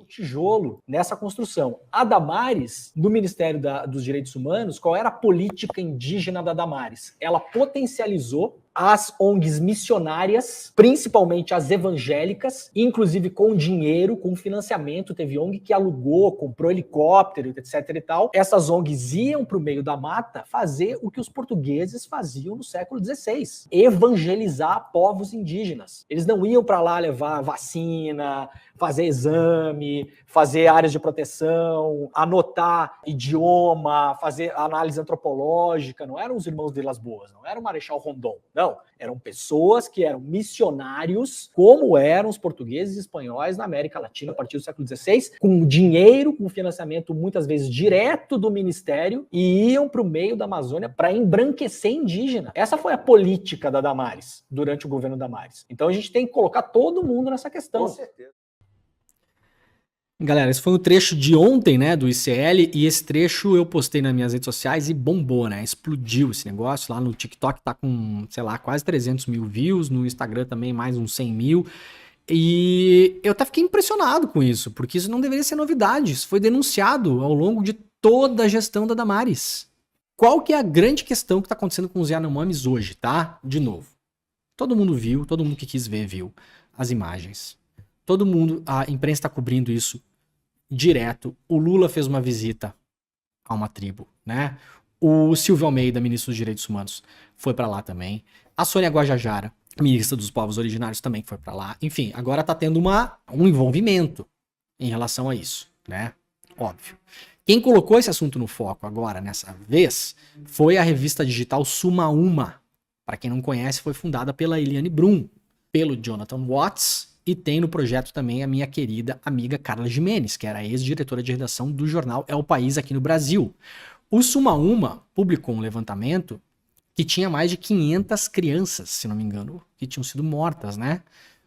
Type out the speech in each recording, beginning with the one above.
tijolo nessa construção. A Damares, do Ministério dos Direitos Humanos, qual era a política indígena da Damares? Ela potencializou as ONGs missionárias, principalmente as evangélicas, inclusive com dinheiro, com financiamento. Teve ONG que alugou, comprou helicóptero, etc e tal. Essas ONGs iam para o meio da mata fazer o que os portugueses faziam no século XVI, evangelizar povos indígenas. Eles não iam para lá levar vacina, fazer exame, fazer áreas de proteção, anotar idioma, fazer análise antropológica. Não eram os irmãos de Las Boas, não era o Marechal Rondon. Não, eram pessoas que eram missionários, como eram os portugueses e espanhóis na América Latina a partir do século XVI, com dinheiro, com financiamento muitas vezes direto do ministério, e iam para o meio da Amazônia para embranquecer indígena. Essa foi a política da Damares, durante o governo Damares. Então a gente tem que colocar todo mundo nessa questão. Com certeza. Galera, esse foi o trecho de ontem, né, do ICL, e esse trecho eu postei nas minhas redes sociais e bombou, né, explodiu esse negócio. Lá no TikTok tá com, sei lá, quase 300 mil views, no Instagram também mais uns 100 mil, e eu até fiquei impressionado com isso, porque isso não deveria ser novidade, isso foi denunciado ao longo de toda a gestão da Damares. Qual que é a grande questão que tá acontecendo com os Yanomamis hoje, tá? De novo, todo mundo viu, todo mundo que quis ver viu as imagens. Todo mundo, a imprensa tá cobrindo isso direto. O Lula fez uma visita a uma tribo, né? O Silvio Almeida, ministro dos Direitos Humanos, foi pra lá também. A Sônia Guajajara, ministra dos Povos Originários, também foi pra lá. Enfim, agora tá tendo um envolvimento em relação a isso, né? Óbvio. Quem colocou esse assunto no foco agora, nessa vez, foi a revista digital Suma Uma. Para quem não conhece, foi fundada pela Eliane Brum, pelo Jonathan Watts, e tem no projeto também a minha querida amiga Carla Gimenez, que era ex-diretora de redação do jornal É o País aqui no Brasil. O Suma Uma publicou um levantamento que tinha mais de 500 crianças, se não me engano, que tinham sido mortas, né?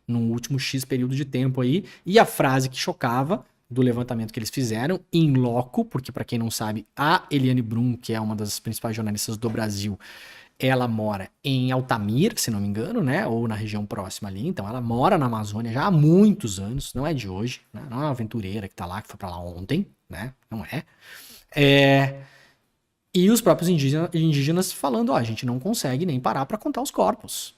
No último X período de tempo aí. E a frase que chocava do levantamento que eles fizeram, in loco, porque para quem não sabe, a Eliane Brum, que é uma das principais jornalistas do Brasil, ela mora em Altamira, se não me engano, né? Ou na região próxima ali. Então ela mora na Amazônia já há muitos anos, não é de hoje, né? Não é uma aventureira que tá lá, que foi pra lá ontem, né? Não é. E os próprios indígenas falando, ó, a gente não consegue nem parar pra contar os corpos,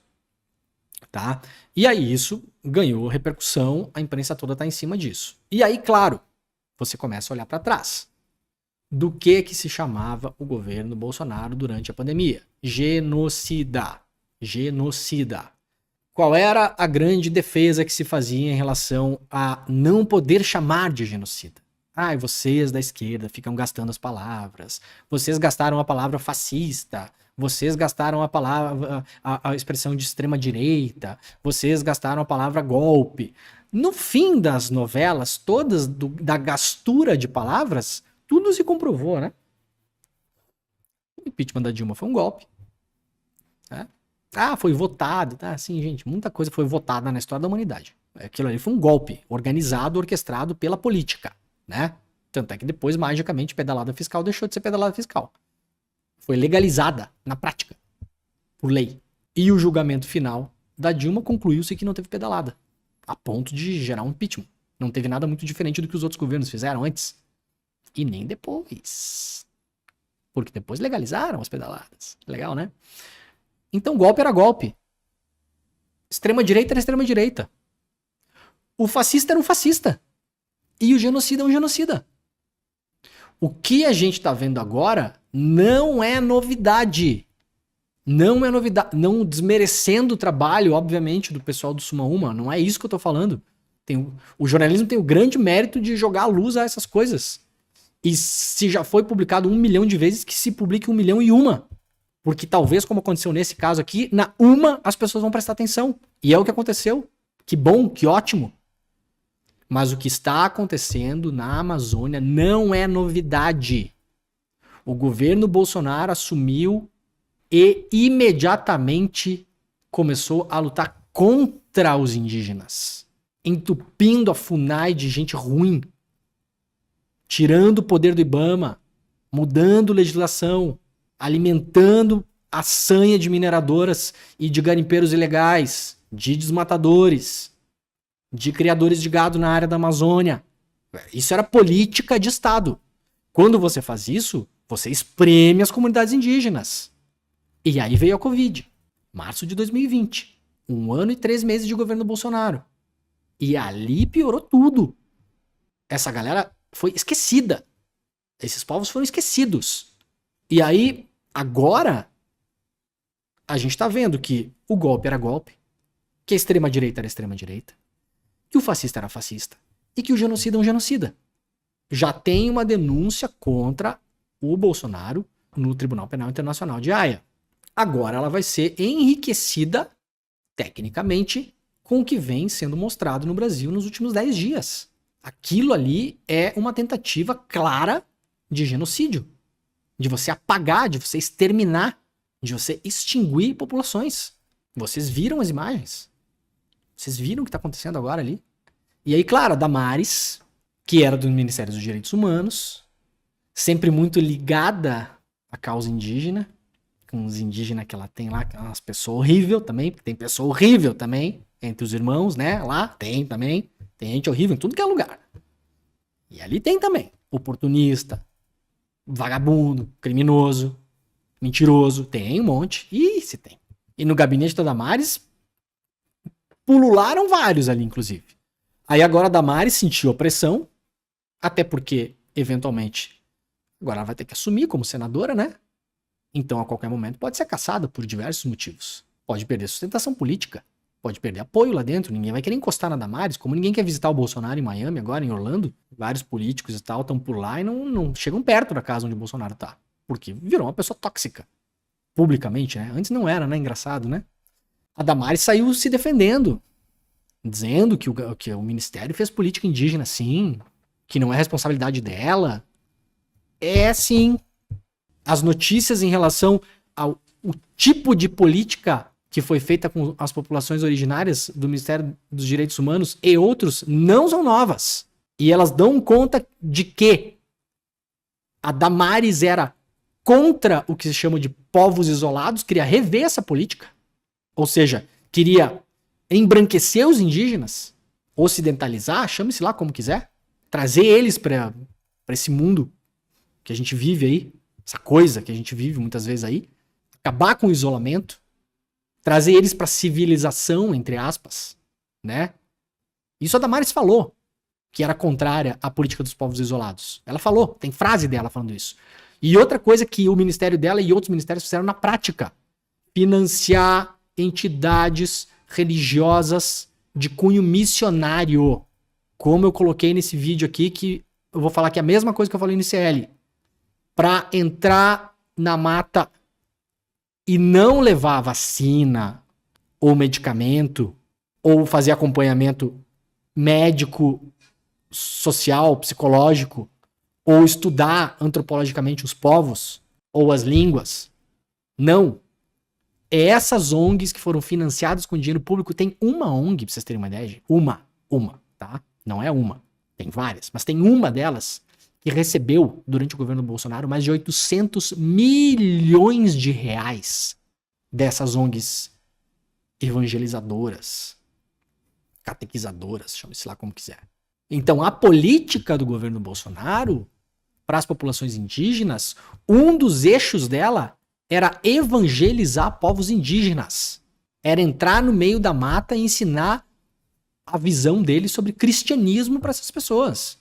tá? E aí isso ganhou repercussão, a imprensa toda tá em cima disso. E aí, claro, você começa a olhar pra trás. Do que se chamava o governo Bolsonaro durante a pandemia? Genocida. Genocida. Qual era a grande defesa que se fazia em relação a não poder chamar de genocida? Ai, vocês da esquerda ficam gastando as palavras. Vocês gastaram a palavra fascista. Vocês gastaram a palavra, a expressão de extrema direita. Vocês gastaram a palavra golpe. No fim das novelas, todas da gastura de palavras, tudo se comprovou, né? O impeachment da Dilma foi um golpe. Né? Ah, foi votado. Tá? Sim, gente, muita coisa foi votada na história da humanidade. Aquilo ali foi um golpe organizado, orquestrado pela política, né? Tanto é que depois, magicamente, pedalada fiscal deixou de ser pedalada fiscal. Foi legalizada na prática, por lei. E o julgamento final da Dilma concluiu-se que não teve pedalada, a ponto de gerar um impeachment. Não teve nada muito diferente do que os outros governos fizeram antes. E nem depois. Porque depois legalizaram as pedaladas. Legal, né? Então golpe era golpe. Extrema-direita era extrema-direita. O fascista era um fascista. E o genocida é um genocida. O que a gente tá vendo agora não é novidade. Não é novidade. Não desmerecendo o trabalho, obviamente, do pessoal do Suma Uma. Não é isso que eu tô falando. O jornalismo tem o grande mérito de jogar a luz a essas coisas. E se já foi publicado 1 milhão de vezes, que se publique 1.000.001. Porque talvez, como aconteceu nesse caso aqui, na uma as pessoas vão prestar atenção. E é o que aconteceu. Que bom, que ótimo. Mas o que está acontecendo na Amazônia não é novidade. O governo Bolsonaro assumiu e imediatamente começou a lutar contra os indígenas. Entupindo a FUNAI de gente ruim. Tirando o poder do IBAMA, mudando legislação, alimentando a sanha de mineradoras e de garimpeiros ilegais, de desmatadores, de criadores de gado na área da Amazônia. Isso era política de Estado. Quando você faz isso, você espreme as comunidades indígenas. E aí veio a Covid. Março de 2020. 1 ano e 3 meses de governo Bolsonaro. E ali piorou tudo. Essa galera foi esquecida. Esses povos foram esquecidos. E aí, agora, a gente tá vendo que o golpe era golpe, que a extrema-direita era extrema-direita, que o fascista era fascista e que o genocida é um genocida. Já tem uma denúncia contra o Bolsonaro no Tribunal Penal Internacional de Haia. Agora ela vai ser enriquecida, tecnicamente, com o que vem sendo mostrado no Brasil nos últimos 10 dias. Aquilo ali é uma tentativa clara de genocídio. De você apagar, de você exterminar, de você extinguir populações. Vocês viram as imagens? Vocês viram o que está acontecendo agora ali? E aí, claro, a Damares, que era do Ministério dos Direitos Humanos, sempre muito ligada à causa indígena, com os indígenas que ela tem lá, que é umas pessoas horríveis também, porque tem pessoa horrível também, entre os irmãos, né? Lá tem também, tem gente horrível em tudo que é lugar. E ali tem também oportunista, vagabundo, criminoso, mentiroso, tem um monte. Ih, se tem. E no gabinete da Damares, pulularam vários ali, inclusive. Aí agora a Damares sentiu a pressão, até porque, eventualmente, agora ela vai ter que assumir como senadora, né? Então, a qualquer momento, pode ser caçada por diversos motivos. Pode perder sustentação política, pode perder apoio lá dentro, ninguém vai querer encostar na Damares, como ninguém quer visitar o Bolsonaro em Miami agora, em Orlando, vários políticos e tal estão por lá e não chegam perto da casa onde o Bolsonaro tá. Porque virou uma pessoa tóxica, publicamente, né? Antes não era, né? Engraçado, né? A Damares saiu se defendendo, dizendo que o Ministério fez política indígena sim, que não é responsabilidade dela. É sim. As notícias em relação ao tipo de política que foi feita com as populações originárias do Ministério dos Direitos Humanos e outros não são novas. E elas dão conta de que a Damares era contra o que se chama de povos isolados, queria rever essa política. Ou seja, queria embranquecer os indígenas, ocidentalizar, chame-se lá como quiser, trazer eles para esse mundo que a gente vive aí, essa coisa que a gente vive muitas vezes aí, acabar com o isolamento, trazer eles para civilização, entre aspas, né? Isso a Damares falou, que era contrária à política dos povos isolados. Ela falou, tem frase dela falando isso. E outra coisa que o ministério dela e outros ministérios fizeram na prática, financiar entidades religiosas de cunho missionário. Como eu coloquei nesse vídeo aqui, que eu vou falar que é a mesma coisa que eu falei no ICL. Para entrar na mata e não levar vacina ou medicamento ou fazer acompanhamento médico, social, psicológico ou estudar antropologicamente os povos ou as línguas. Não. É essas ONGs que foram financiadas com dinheiro público. Tem uma ONG, pra vocês terem uma ideia, gente. Uma, tá? Não é uma. Tem várias, mas tem uma delas que recebeu, durante o governo do Bolsonaro, mais de 800 milhões de reais dessas ONGs evangelizadoras, catequizadoras, chame-se lá como quiser. Então, a política do governo Bolsonaro para as populações indígenas, um dos eixos dela era evangelizar povos indígenas. Era entrar no meio da mata e ensinar a visão deles sobre cristianismo para essas pessoas.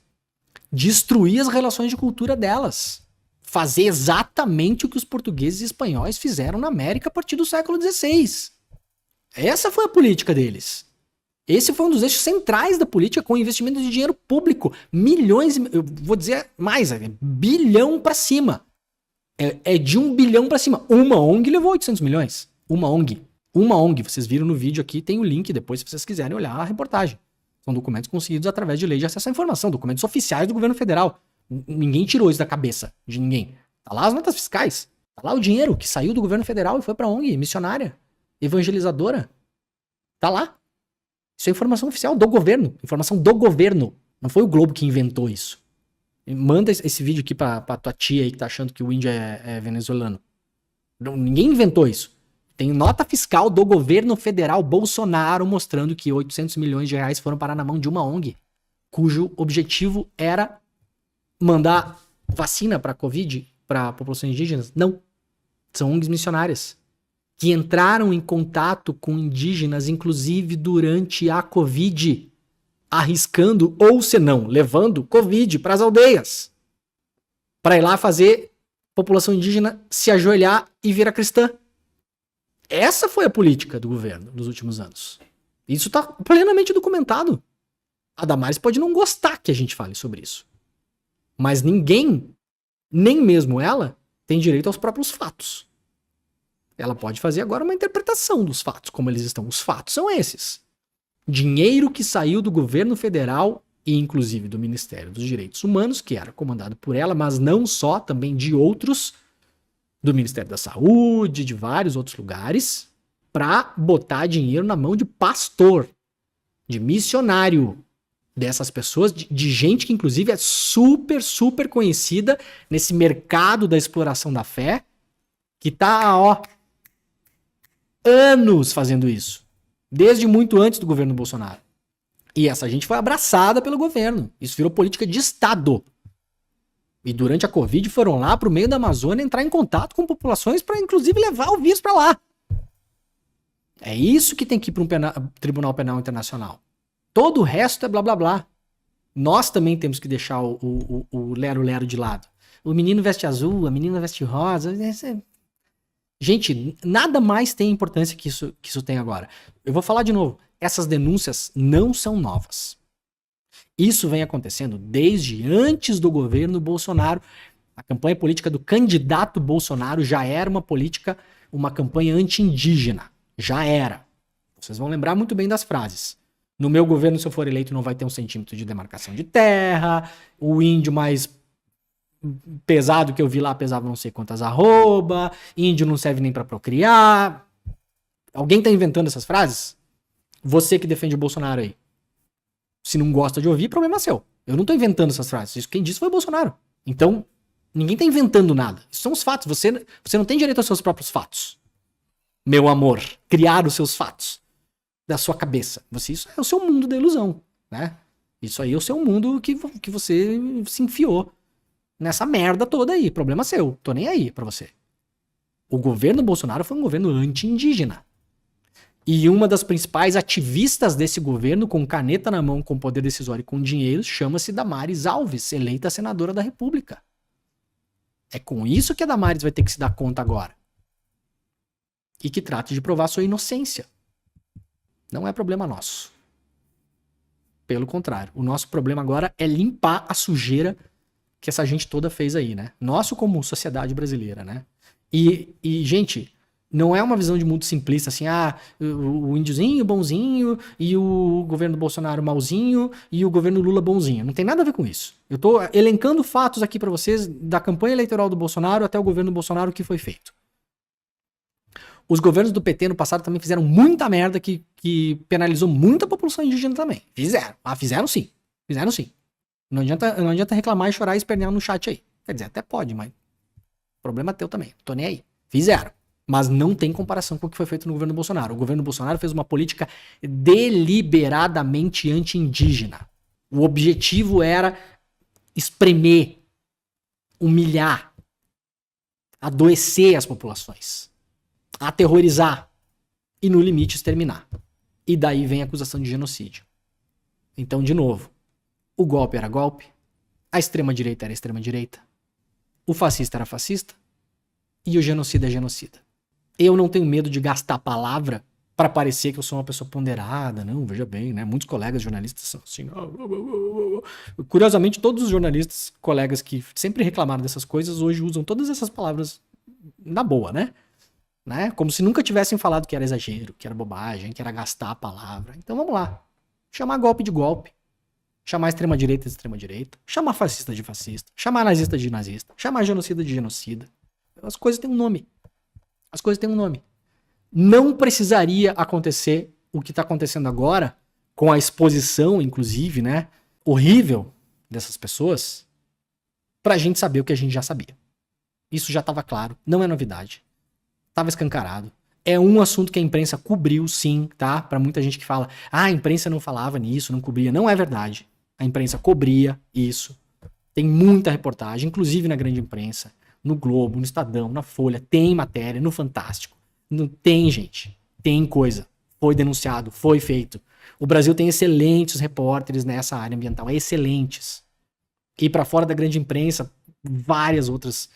Destruir as relações de cultura delas. Fazer exatamente o que os portugueses e espanhóis fizeram na América a partir do século XVI. Essa foi a política deles. Esse foi um dos eixos centrais da política, com investimento de dinheiro público. Milhões, eu vou dizer mais, bilhão para cima. É de 1 bilhão para cima. Uma ONG levou 800 milhões. Uma ONG. Vocês viram no vídeo aqui, tem o link depois se vocês quiserem olhar a reportagem. São documentos conseguidos através de lei de acesso à informação, documentos oficiais do governo federal. Ninguém tirou isso da cabeça de ninguém. Tá lá as notas fiscais. Tá lá o dinheiro que saiu do governo federal e foi pra ONG, missionária, evangelizadora. Tá lá. Isso é informação oficial do governo. Informação do governo. Não foi o Globo que inventou isso. Manda esse vídeo aqui pra tua tia aí que tá achando que o índio é venezuelano. Ninguém inventou isso. Tem nota fiscal do governo federal Bolsonaro mostrando que 800 milhões de reais foram parar na mão de uma ONG. cujo objetivo era mandar vacina para a Covid para populações indígenas? Não. São ONGs missionárias que entraram em contato com indígenas, inclusive durante a Covid, arriscando, ou se não, levando Covid para as aldeias, para ir lá fazer a população indígena se ajoelhar e virar cristã. Essa foi a política do governo nos últimos anos. Isso está plenamente documentado. A Damares pode não gostar que a gente fale sobre isso. Mas ninguém, nem mesmo ela, tem direito aos próprios fatos. Ela pode fazer agora uma interpretação dos fatos, como eles estão. Os fatos são esses. Dinheiro que saiu do governo federal e inclusive do Ministério dos Direitos Humanos, que era comandado por ela, mas não só, também de outros, do Ministério da Saúde, de vários outros lugares, para botar dinheiro na mão de pastor, de missionário, dessas pessoas, de gente que inclusive é super, super conhecida nesse mercado da exploração da fé, que tá, ó, anos fazendo isso. Desde muito antes do governo Bolsonaro. E essa gente foi abraçada pelo governo. Isso virou política de Estado. E durante a Covid foram lá pro meio da Amazônia entrar em contato com populações para inclusive levar o vírus para lá. É isso que tem que ir para um Tribunal Penal Internacional. Todo o resto é blá blá blá. Nós também temos que deixar o lero-lero de lado. O menino veste azul, a menina veste rosa. Gente, nada mais tem importância que isso tem agora. Eu vou falar de novo. Essas denúncias não são novas. Isso vem acontecendo desde antes do governo Bolsonaro. A campanha política do candidato Bolsonaro já era uma campanha anti-indígena. Já era. Vocês vão lembrar muito bem das frases. No meu governo, se eu for eleito, não vai ter 1 centímetro de demarcação de terra. O índio mais pesado que eu vi lá pesava não sei quantas arroba. Índio não serve nem pra procriar. Alguém tá inventando essas frases? Você que defende o Bolsonaro aí. Se não gosta de ouvir, problema seu. Eu não tô inventando essas frases. Isso quem disse foi o Bolsonaro. Então, ninguém tá inventando nada. Isso são os fatos. Você não tem direito aos seus próprios fatos. Meu amor. Criar os seus fatos. Da sua cabeça. Isso é o seu mundo da ilusão, né? Isso aí é o seu mundo que você se enfiou nessa merda toda aí. Problema seu. Tô nem aí pra você. O governo Bolsonaro foi um governo anti-indígena. E uma das principais ativistas desse governo, com caneta na mão, com poder decisório e com dinheiro, chama-se Damares Alves, eleita senadora da República. É com isso que a Damares vai ter que se dar conta agora. E que trate de provar sua inocência. Não é problema nosso. Pelo contrário, o nosso problema agora é limpar a sujeira que essa gente toda fez aí, né? Nosso como sociedade brasileira, né? E gente, não é uma visão de mundo simplista, assim, o índiozinho bonzinho e o governo Bolsonaro malzinho e o governo Lula bonzinho. Não tem nada a ver com isso. Eu tô elencando fatos aqui pra vocês da campanha eleitoral do Bolsonaro até o governo Bolsonaro que foi feito. Os governos do PT no passado também fizeram muita merda que penalizou muita população indígena também. Fizeram. Ah, fizeram sim. Fizeram sim. Não adianta reclamar e chorar e espernear no chat aí. Quer dizer, até pode, mas problema teu também. Tô nem aí. Fizeram. Mas não tem comparação com o que foi feito no governo Bolsonaro. O governo Bolsonaro fez uma política deliberadamente anti-indígena. O objetivo era espremer, humilhar, adoecer as populações, aterrorizar e, no limite, exterminar. E daí vem a acusação de genocídio. Então, de novo, o golpe era golpe, a extrema-direita era extrema-direita, o fascista era fascista e o genocida é genocida. Eu não tenho medo de gastar palavra para parecer que eu sou uma pessoa ponderada. Não, veja bem, né? Muitos colegas jornalistas são assim. Curiosamente, todos os jornalistas, colegas que sempre reclamaram dessas coisas, hoje usam todas essas palavras na boa, né? Como se nunca tivessem falado que era exagero, que era bobagem, que era gastar a palavra. Então vamos lá. Chamar golpe de golpe. Chamar extrema-direita de extrema-direita. Chamar fascista de fascista. Chamar nazista de nazista. Chamar genocida de genocida. As coisas têm um nome. As coisas têm um nome. Não precisaria acontecer o que está acontecendo agora, com a exposição, inclusive, né, horrível dessas pessoas, pra gente saber o que a gente já sabia. Isso já estava claro, não é novidade. Estava escancarado. É um assunto que a imprensa cobriu, sim, tá? Pra muita gente que fala, a imprensa não falava nisso, não cobria. Não é verdade. A imprensa cobria isso. Tem muita reportagem, inclusive na grande imprensa, no Globo, no Estadão, na Folha, tem matéria, no Fantástico. Não tem, gente. Tem coisa. Foi denunciado, foi feito. O Brasil tem excelentes repórteres nessa área ambiental, excelentes. E para fora da grande imprensa, várias outras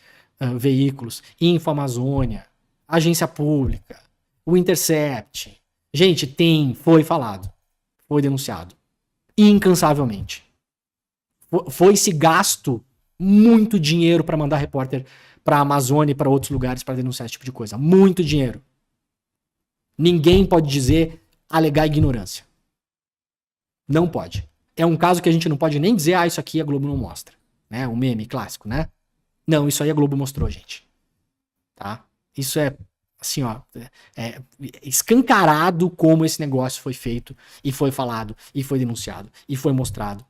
veículos. Infoamazônia, Agência Pública, o Intercept. Gente, foi falado. Foi denunciado. Incansavelmente. Foi-se gasto muito dinheiro para mandar repórter para a Amazônia e para outros lugares para denunciar esse tipo de coisa. Muito dinheiro. Ninguém pode alegar ignorância. Não pode. É um caso que a gente não pode nem dizer, isso aqui a Globo não mostra. Né? Um meme clássico, né? Não, isso aí a Globo mostrou, gente. Tá? Isso é, assim, ó, é escancarado como esse negócio foi feito e foi falado e foi denunciado e foi mostrado.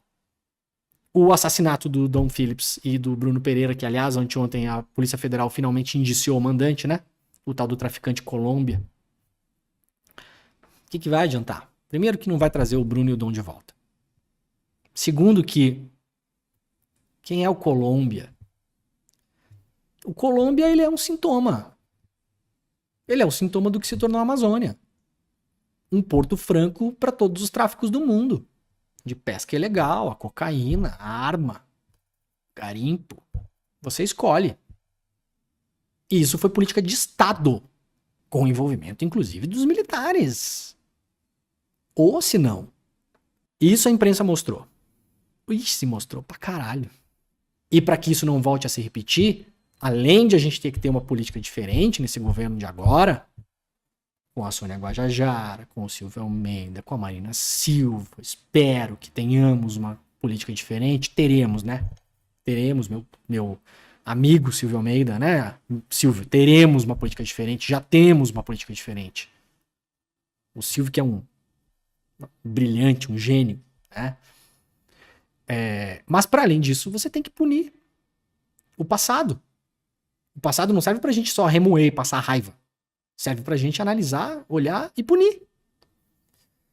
O assassinato do Dom Phillips e do Bruno Pereira, que, aliás, anteontem a Polícia Federal finalmente indiciou o mandante, né? O tal do traficante Colômbia. O que vai adiantar? Primeiro, que não vai trazer o Bruno e o Dom de volta. Segundo, que quem é o Colômbia? O Colômbia, ele é um sintoma. Ele é um sintoma do que se tornou a Amazônia. Um porto franco para todos os tráficos do mundo. De pesca ilegal, a cocaína, a arma, garimpo. Você escolhe. E isso foi política de Estado, com envolvimento, inclusive, dos militares. Ou se não. Isso a imprensa mostrou. Se mostrou pra caralho. E para que isso não volte a se repetir, além de a gente ter que ter uma política diferente nesse governo de agora, com a Sônia Guajajara, com o Silvio Almeida, com a Marina Silva, espero que tenhamos uma política diferente. Teremos, né? Teremos, meu amigo Silvio Almeida, né? Silvio, teremos uma política diferente, já temos uma política diferente. O Silvio, que é um brilhante, um gênio, né? Mas para além disso, você tem que punir o passado. O passado não serve pra gente só remoer e passar raiva. Serve pra gente analisar, olhar e punir.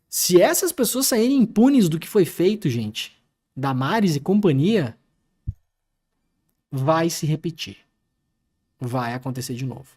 Se essas pessoas saírem impunes do que foi feito, gente, Damares e companhia, vai se repetir. Vai acontecer de novo.